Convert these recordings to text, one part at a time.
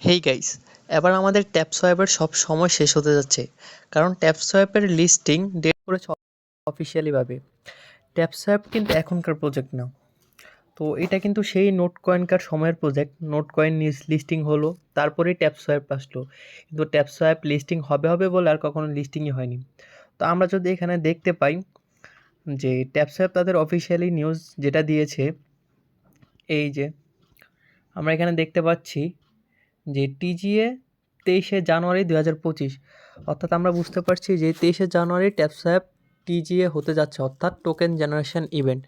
Hey guys, এবার আমাদের tap সোয়াইপের সব সময় শেষ হতে যাচ্ছে, কারণ ট্যাপ সোয়াইপের লিস্টিং ডেট করেছে অফিসিয়ালিভাবে। ট্যাপ সোয়াইপ কিন্তু এখনকার প্রজেক্ট না। তো এটা কিন্তু সেই নোট কয়েনকার সময়ের প্রজেক্ট। নোট কয়েন লিস্টিং হলো, তারপরেই ট্যাপ সোয়াইপ আসলো। কিন্তু ট্যাপ সোয়াইপ লিস্টিং হবে হবে বলে আর কখনো লিস্টিংই হয়নি। তো আমরা যদি এখানে দেখতে পাই যে ট্যাপ সোয়াইপ তাদের অফিসিয়ালি নিউজ যেটা দিয়েছে, এই যে আমরা এখানে দেখতে পাচ্ছি যে টিজিএ 23শে জানুয়ারি 2025, অর্থাৎ আমরা বুঝতে পারছি যে 23শে জানুয়ারি ট্যাপস্যাপ টিজিএ হতে যাচ্ছে, অর্থাৎ টোকেন জেনারেশন ইভেন্ট।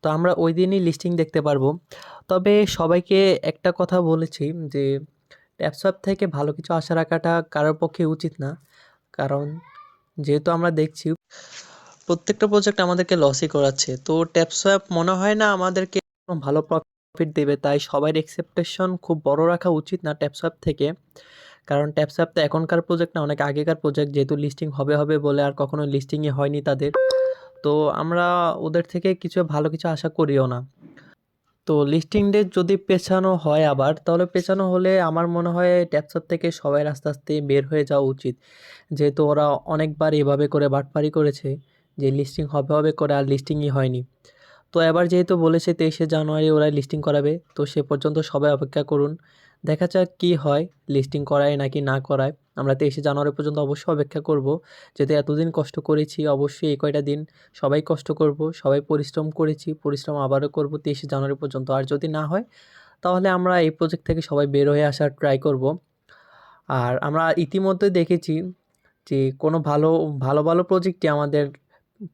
তো আমরা ওই দিনই লিস্টিং দেখতে পারবো। তবে সবাইকে একটা কথা বলেছি যে ট্যাপস্যাপ থেকে ভালো কিছু আশা রাখাটা কারোর পক্ষে উচিত না, কারণ যেহেতু আমরা দেখছি প্রত্যেকটা প্রজেক্ট আমাদেরকে লসই করাচ্ছে। তো ট্যাপস্যাপ মনে হয় না আমাদেরকে কোনো ভালো প্রফিট দেবে, তাই সবার এক্সপেকটেশন খুব বড় রাখা উচিত না ট্যাপস্যাপ থেকে। কারণ ট্যাপস্যাপ তো এখনকার প্রজেক্ট না, অনেক আগেকার প্রজেক্ট, যেহেতু লিস্টিং হবে হবে বলে আর কখনো লিস্টিংই হয়নি তাদের। তো আমরা ওদের থেকে কিছু ভালো কিছু আশা করিও না। তো লিস্টিং ডেট যদি পেছানো হয় আবার, তাহলে পেছানো হলে আমার মনে হয় ট্যাপস্যাপ থেকে সবাই আস্তে আস্তে বের হয়ে যাওয়া উচিত, যেহেতু ওরা অনেকবার এভাবে করে বাটপারি করেছে যে লিস্টিং হবে হবে করে আর লিস্টিংই হয়নি। তো এবার যেহেতু বলেছে 23শে জানুয়ারি ওরা লিস্টিং করাবে, তো সে পর্যন্ত সবাই অপেক্ষা করুন। দেখা যাক কী হয়, লিস্টিং করায় নাকি না করায়। আমরা 23শে জানুয়ারি পর্যন্ত অবশ্যই অপেক্ষা করব, যেহেতু এতদিন কষ্ট করেছি। অবশ্যই এই কয়টা দিন সবাই কষ্ট করব, সবাই পরিশ্রম করেছি, পরিশ্রম আবারও করব 23শে জানুয়ারি পর্যন্ত। আর যদি না হয় তাহলে আমরা এই প্রজেক্ট থেকে সবাই বের হয়ে আসার ট্রাই করব। আর আমরা ইতিমধ্যে দেখেছি যে কোনো ভালো ভালো ভালো প্রজেক্টই আমাদের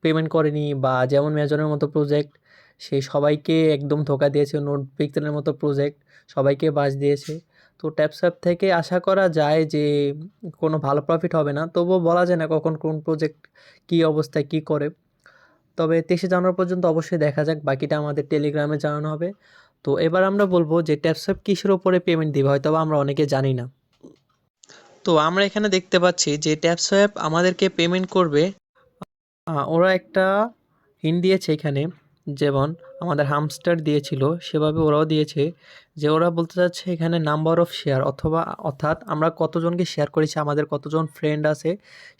পেমেন্ট করেনি, বা যেমন মেজরের মতো প্রজেক্ট, সে সবাইকে একদম ধোকা দিয়েছে। নোট পিক্সেলের মতো প্রজেক্ট সবাইকে বাজ দিয়েছে। তো ট্যাপস্যাপ থেকে আশা করা যায় যে কোনো ভালো প্রফিট হবে না, তবুও বলা যায় না কখন কোন প্রজেক্ট কী অবস্থায় কী করে। তবে 23শে জানুয়ারি পর্যন্ত অবশ্যই দেখা যাক, বাকিটা আমাদের টেলিগ্রামে জানানো হবে। তো এবার আমরা বলবো যে ট্যাপস্যাপ কিসের ওপরে পেমেন্ট দিবে, হয়তো বা আমরা অনেকে জানি না। তো আমরা এখানে দেখতে পাচ্ছি যে ট্যাপস্যাপ আমাদেরকে পেমেন্ট করবে। ওরা একটা হিন্ট দিয়েছে এখানে, যেমন আমাদের হামস্টার দিয়েছিল সেভাবে ওরাও দিয়েছে, যে ওরা বলতে চাচ্ছে এখানে নাম্বার অফ শেয়ার, অর্থাৎ আমরা কতজনকে শেয়ার করেছি, আমাদের কতজন ফ্রেন্ড আছে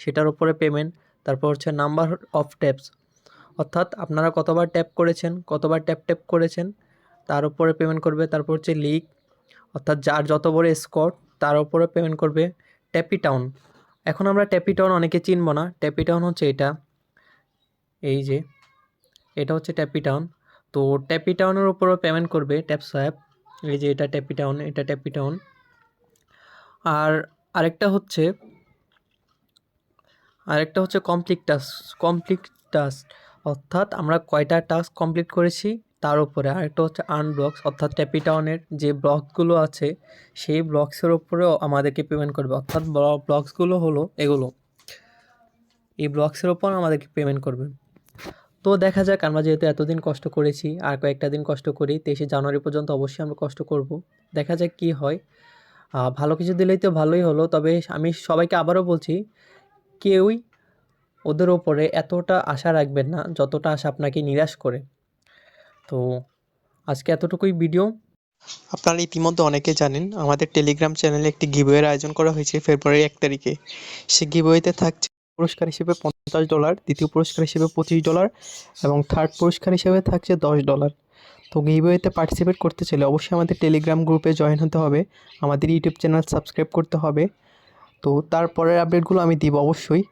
সেটার উপরে পেমেন্ট। তারপর হচ্ছে নাম্বার অফ ট্যাপস, অর্থাৎ আপনারা কতবার ট্যাপ করেছেন, কতবার ট্যাপ ট্যাপ করেছেন তার উপরে পেমেন্ট করবে। তারপর হচ্ছে লিগ, অর্থাৎ যার যত বড় স্কোর তার উপরে পেমেন্ট করবে। ট্যাপি টাউন, এখন আমরা ট্যাপি টাউন অনেকে চিনব না। ট্যাপি টাউন হচ্ছে এটা, এই যে এটা হচ্ছে ট্যাপি টাউন। তো ট্যাপি টাউনের উপরও পেমেন্ট করবে ট্যাপস্যাপ। এই যে এটা ট্যাপি টাউন, এটা ট্যাপি টাউন। আর আরেকটা হচ্ছে কমপ্লিট টাস্ক, অর্থাৎ আমরা কয়টা টাস্ক কমপ্লিট করেছি তার উপরে। আরেকটা হচ্ছে আর্ন ব্লকস, অর্থাৎ ট্যাপি টাউনের যে ব্লকগুলো আছে সেই ব্লকসের উপরেও আমাদেরকে পেমেন্ট করবে। অর্থাৎ ব্লকসগুলো হলো এগুলো, এই ব্লকসের ওপর আমাদেরকে পেমেন্ট করবে। তো দেখা যাক, আমরা যেহেতু এতদিন কষ্ট করেছি আর কয়েকটা দিন কষ্ট করি, 23শে জানুয়ারি পর্যন্ত অবশ্যই আমরা কষ্ট করব। দেখা যাক কী হয়। ভালো কিছু দিলেই তো ভালোই হলো। তবে আমি সবাইকে আবারও বলছি, কেউই ওদের ওপরে এতটা আশা রাখবেন না যতটা আশা আপনাকে নিরাশ করে। তো আজকে এতটুকুই ভিডিও। আপনারা ইতিমধ্যে অনেকে জানেন আমাদের টেলিগ্রাম চ্যানেলে একটি গিভওয়ের আয়োজন করা হয়েছে ফেব্রুয়ারি 1 তারিখে। সেই গিভওয়েতে থাকছে পুরস্কার হিসেবে $50, দ্বিতীয় পুরস্কার হিসেবে $25 এবং থার্ড পুরস্কার হিসেবে থাকছে $10। তো গিভওয়েতে পার্টিসিপেট করতে চাইলে অবশ্যই আমাদের টেলিগ্রাম গ্রুপে জয়েন হতে হবে, আমাদের ইউটিউব চ্যানেল সাবস্ক্রাইব করতে হবে। তো তারপরের আপডেটগুলো আমি দিব অবশ্যই।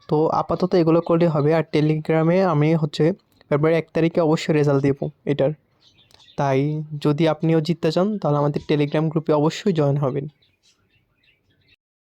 তো আপাতত এগুলো করলে হবে। আর টেলিগ্রামে আমি হচ্ছে ফেব্রুয়ারি 1 তারিখে অবশ্যই রেজাল্ট দেবো এটার। তাই যদি আপনিও জিততে চান তাহলে আমাদের টেলিগ্রাম গ্রুপে অবশ্যই জয়েন হবেন।